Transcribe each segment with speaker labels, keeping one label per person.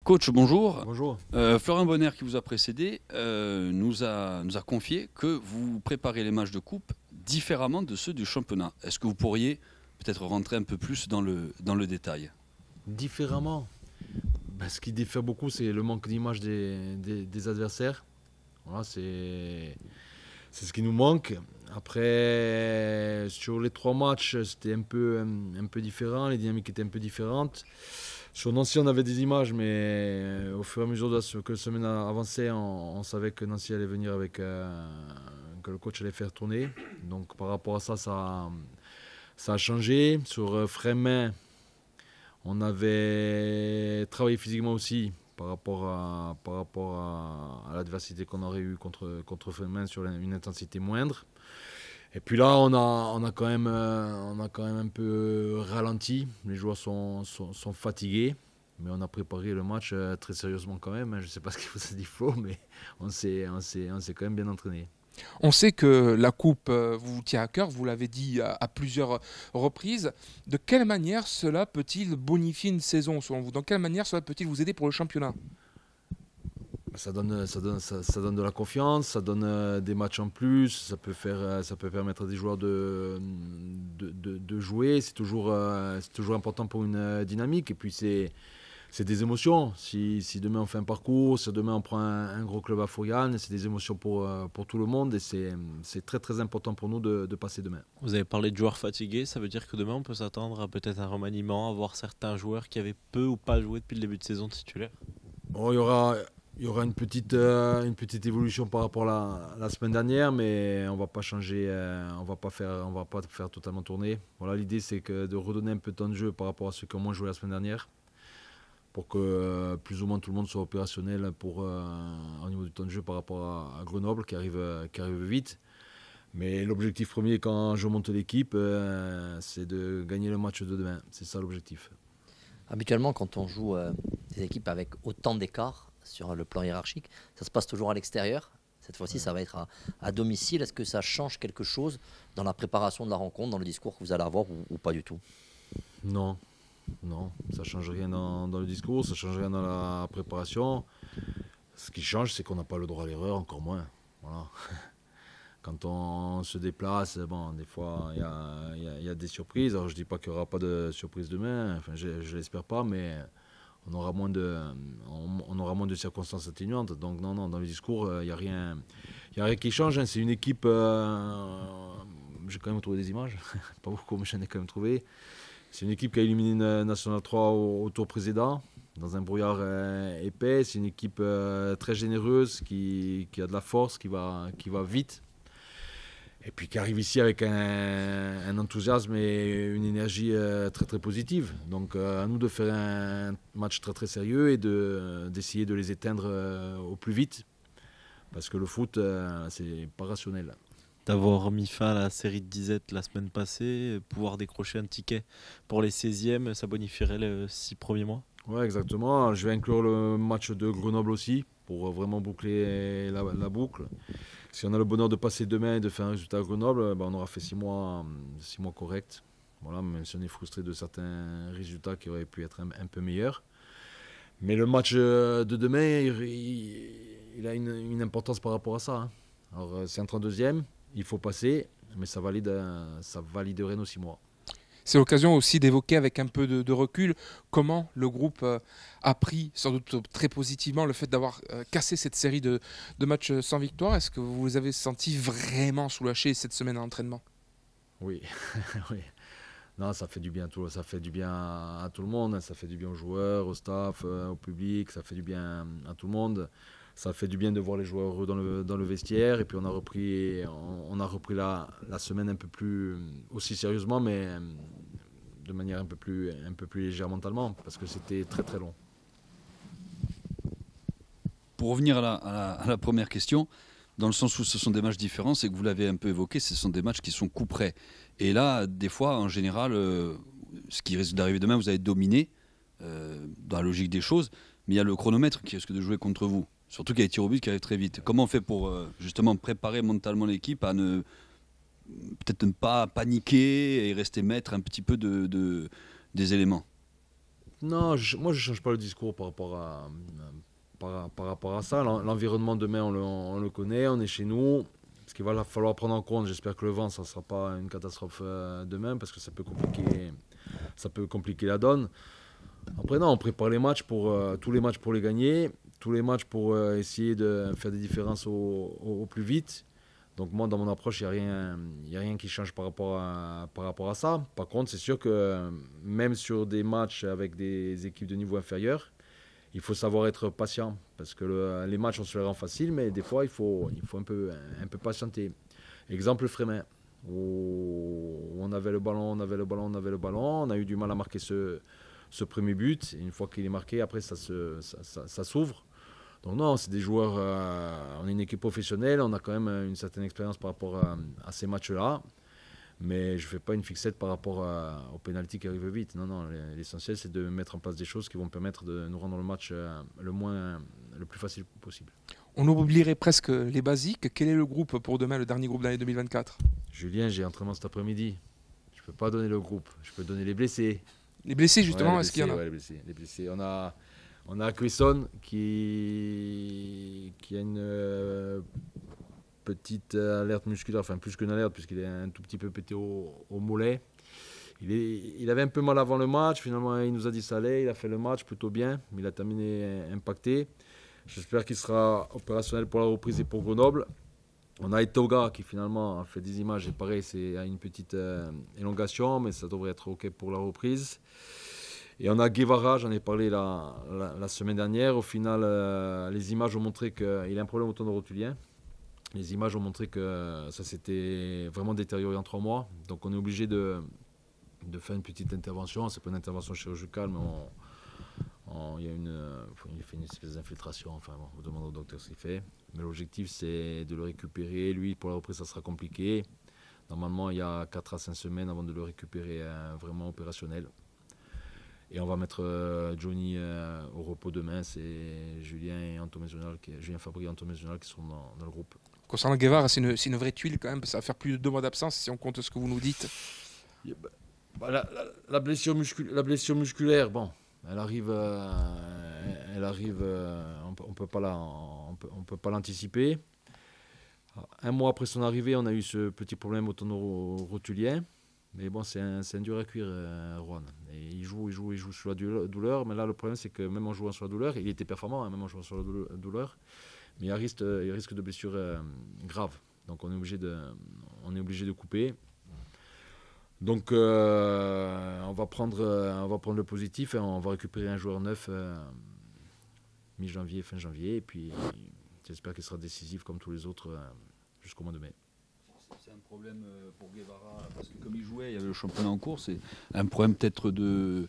Speaker 1: Coach, bonjour.
Speaker 2: Bonjour.
Speaker 1: Florent Bonner, qui vous a précédé, nous a confié que vous préparez les matchs de coupe différemment de ceux du championnat. Est-ce que vous pourriez peut-être rentrer un peu plus dans le détail?
Speaker 2: Différemment. Ce qui diffère beaucoup, c'est le manque d'image des adversaires. Voilà, c'est ce qui nous manque. Après, sur les 3 matchs, c'était un peu différent. Les dynamiques étaient un peu différentes. Sur Nancy, on avait des images, mais au fur et à mesure que la semaine avançait, on savait que Nancy allait venir avec que le coach allait faire tourner. Donc par rapport à ça, ça a changé. Sur Frémin, on avait travaillé physiquement aussi par rapport à l'adversité qu'on aurait eue contre Frémin sur une intensité moindre. Et puis là, on a quand même un peu ralenti. Les joueurs sont fatigués, mais on a préparé le match très sérieusement quand même. Je ne sais pas ce qu'il vous a dit Flo, mais on s'est quand même bien entraîné.
Speaker 3: On sait que la coupe vous tient à cœur, vous l'avez dit à plusieurs reprises. De quelle manière cela peut-il bonifier une saison selon vous? Dans quelle manière cela peut-il vous aider pour le championnat?
Speaker 2: Ça donne de la confiance, ça donne des matchs en plus, ça peut permettre à des joueurs de jouer. C'est toujours important pour une dynamique. Et puis c'est des émotions. Si demain on fait un parcours, si demain on prend un gros club à Fourviane, c'est des émotions pour tout le monde. Et c'est très très important pour nous de passer demain.
Speaker 4: Vous avez parlé de joueurs fatigués, ça veut dire que demain on peut s'attendre à peut-être un remaniement, à voir certains joueurs qui avaient peu ou pas joué depuis le début de saison titulaire?
Speaker 2: Bon, il y aura une petite évolution par rapport à la semaine dernière, mais on va pas changer, on va pas faire totalement tourner. Voilà, l'idée c'est de redonner un peu de temps de jeu par rapport à ceux qui ont moins joué la semaine dernière, pour que plus ou moins tout le monde soit opérationnel au niveau du temps de jeu par rapport à Grenoble qui arrive vite. Mais l'objectif premier quand je monte l'équipe, c'est de gagner le match de demain. C'est ça l'objectif.
Speaker 5: Habituellement, quand on joue des équipes avec autant d'écart sur le plan hiérarchique, ça se passe toujours à l'extérieur. Cette fois-ci, ça va être à domicile. Est-ce que ça change quelque chose dans la préparation de la rencontre, dans le discours que vous allez avoir ou pas du tout?
Speaker 2: Non, ça ne change rien dans le discours, ça ne change rien dans la préparation. Ce qui change, c'est qu'on n'a pas le droit à l'erreur, encore moins. Voilà. Quand on se déplace, bon, des fois, il y a des surprises. Alors, je ne dis pas qu'il n'y aura pas de surprise demain, enfin, je ne l'espère pas, mais on aura moins de circonstances atténuantes. Donc non, dans le discours, il n'y a rien qui change. Hein. C'est une équipe... j'ai quand même trouvé des images, pas beaucoup, mais j'en ai quand même trouvé. C'est une équipe qui a éliminé National 3 au tour précédent, dans un brouillard épais. C'est une équipe très généreuse, qui a de la force, qui va vite. Et puis qui arrive ici avec un enthousiasme et une énergie très très positive. Donc à nous de faire un match très très sérieux et d'essayer de les éteindre au plus vite. Parce que le foot, c'est pas rationnel.
Speaker 4: D'avoir mis fin à la série de disettes la semaine passée, pouvoir décrocher un ticket pour les 16e, ça bonifierait les 6 premiers mois?
Speaker 2: Oui, exactement. Je vais inclure le match de Grenoble aussi, pour vraiment boucler la boucle. Si on a le bonheur de passer demain et de faire un résultat à Grenoble, on aura fait 6 mois corrects. Voilà, même si on est frustré de certains résultats qui auraient pu être un peu meilleurs. Mais le match de demain, il a une importance par rapport à ça. Hein. Alors c'est un 32e, il faut passer, mais ça validerait nos 6 mois.
Speaker 3: C'est l'occasion aussi d'évoquer avec un peu de recul comment le groupe a pris, sans doute très positivement, le fait d'avoir cassé cette série de matchs sans victoire. Est-ce que vous vous avez senti vraiment soulagé cette semaine d'entraînement?
Speaker 2: Oui, oui. Non, ça fait du bien ça fait du bien à tout le monde, ça fait du bien aux joueurs, au staff, au public, ça fait du bien à tout le monde. Ça fait du bien de voir les joueurs heureux dans le vestiaire. Et puis on a repris la semaine un peu plus aussi sérieusement, mais de manière un peu plus légère mentalement, parce que c'était très très long.
Speaker 1: Pour revenir à la première question, dans le sens où ce sont des matchs différents, c'est que vous l'avez un peu évoqué, ce sont des matchs qui sont couperets. Et là, des fois, en général, ce qui risque d'arriver demain, vous allez dominer dans la logique des choses, mais il y a le chronomètre qui risque de jouer contre vous. Surtout qu'il y a les tirs au but qui arrivent très vite. Comment on fait pour justement préparer mentalement l'équipe à peut-être ne pas paniquer et rester maître un petit peu des éléments?
Speaker 2: Non, moi je change pas le discours par rapport à ça. L'environnement demain, on le connaît, on est chez nous. Ce qu'il va falloir prendre en compte, j'espère que le vent, ça ne sera pas une catastrophe demain, parce que ça peut compliquer la donne. Après, non, on prépare les matchs tous les matchs pour les gagner, tous les matchs pour essayer de faire des différences au plus vite. Donc moi, dans mon approche, il n'y a rien qui change par rapport à ça. Par contre, c'est sûr que même sur des matchs avec des équipes de niveau inférieur, il faut savoir être patient. Parce que les matchs, on se les rend faciles, mais des fois, il faut un peu patienter. Exemple, Frémin, où on avait le ballon, on a eu du mal à marquer ce premier but. Et une fois qu'il est marqué, après, ça s'ouvre. Donc non, c'est des joueurs, on est une équipe professionnelle, on a quand même une certaine expérience par rapport à ces matchs-là. Mais je ne fais pas une fixette par rapport au pénalty qui arrive vite. Non, l'essentiel, c'est de mettre en place des choses qui vont permettre de nous rendre le match le plus facile possible.
Speaker 3: On oublierait presque les basiques. Quel est le groupe pour demain, le dernier groupe de l'année 2024?
Speaker 2: Julien, j'ai entraînement cet après-midi. Je ne peux pas donner le groupe. Je peux donner les blessés.
Speaker 3: Les blessés, justement,
Speaker 2: Ouais,
Speaker 3: est-ce qu'il y en a?
Speaker 2: Ouais, les blessés. On a Clisson qui a une petite alerte musculaire, enfin plus qu'une alerte puisqu'il est un tout petit peu pété au mollet. Il avait un peu mal avant le match, finalement il nous a dit ça allait, il a fait le match plutôt bien, mais il a terminé impacté. J'espère qu'il sera opérationnel pour la reprise et pour Grenoble. On a Etoga qui finalement a fait des images et pareil, c'est une petite élongation, mais ça devrait être OK pour la reprise. Et on a Guevara, j'en ai parlé la semaine dernière. Au final, les images ont montré qu'il a un problème au tendon rotulien. Les images ont montré que ça s'était vraiment détérioré en 3 mois. Donc on est obligé de faire une petite intervention. C'est pas une intervention chirurgicale, mais il fait une espèce d'infiltration. Enfin, on demande au docteur ce qu'il fait. Mais l'objectif, c'est de le récupérer. Lui, pour la reprise, ça sera compliqué. Normalement, il y a 4 à 5 semaines avant de le récupérer vraiment opérationnel. Et on va mettre Johnny au repos demain. C'est Julien Fabry et Antoine Maisonnal qui sont dans le groupe.
Speaker 3: Concernant Guevara, c'est une vraie tuile quand même. Ça va faire plus de 2 mois d'absence si on compte ce que vous nous dites.
Speaker 2: La blessure musculaire, bon, elle arrive, on peut pas l'anticiper. 1 mois après son arrivée, on a eu ce petit problème au tendon rotulien. Mais bon, c'est un dur à cuire, Juan. Et il joue sur la douleur. Mais là, le problème, c'est que même en jouant sur la douleur, il était performant, hein, même en jouant sur la douleur. Mais il risque de blessure grave. Donc on est obligé de couper. Donc on va prendre le positif et on va récupérer un joueur neuf mi-janvier, fin janvier. Et puis j'espère qu'il sera décisif comme tous les autres jusqu'au mois de mai.
Speaker 1: C'est un problème pour Guevara parce que comme il jouait, il y avait le championnat en cours. C'est un problème peut-être d'une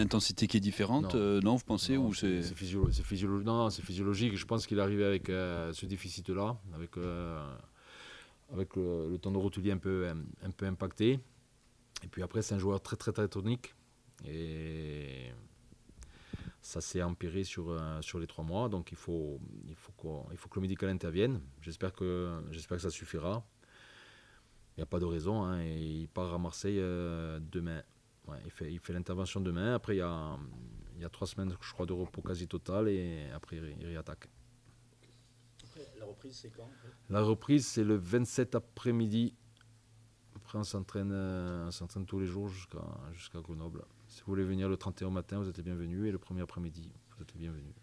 Speaker 1: intensité qui est différente. Non, vous pensez ou c'est
Speaker 2: physiologique. Je pense qu'il est arrivé avec ce déficit-là, avec le tendon rotulien un peu impacté. Et puis après, c'est un joueur très très très tonique. Et ça s'est empiré sur les 3 mois. Donc il faut que le médical intervienne. J'espère que ça suffira. Il n'y a pas de raison. Hein, et il part à Marseille demain. Ouais, il fait l'intervention demain. Après, il y a 3 semaines, je crois, de repos quasi total. Et après, il réattaque.
Speaker 6: La reprise, c'est quand?
Speaker 2: La reprise, c'est le 27 après-midi. Après, on s'entraîne tous les jours jusqu'à Grenoble. Si vous voulez venir le 31 au matin, vous êtes bienvenus. Et le 1er après-midi, vous êtes bienvenus.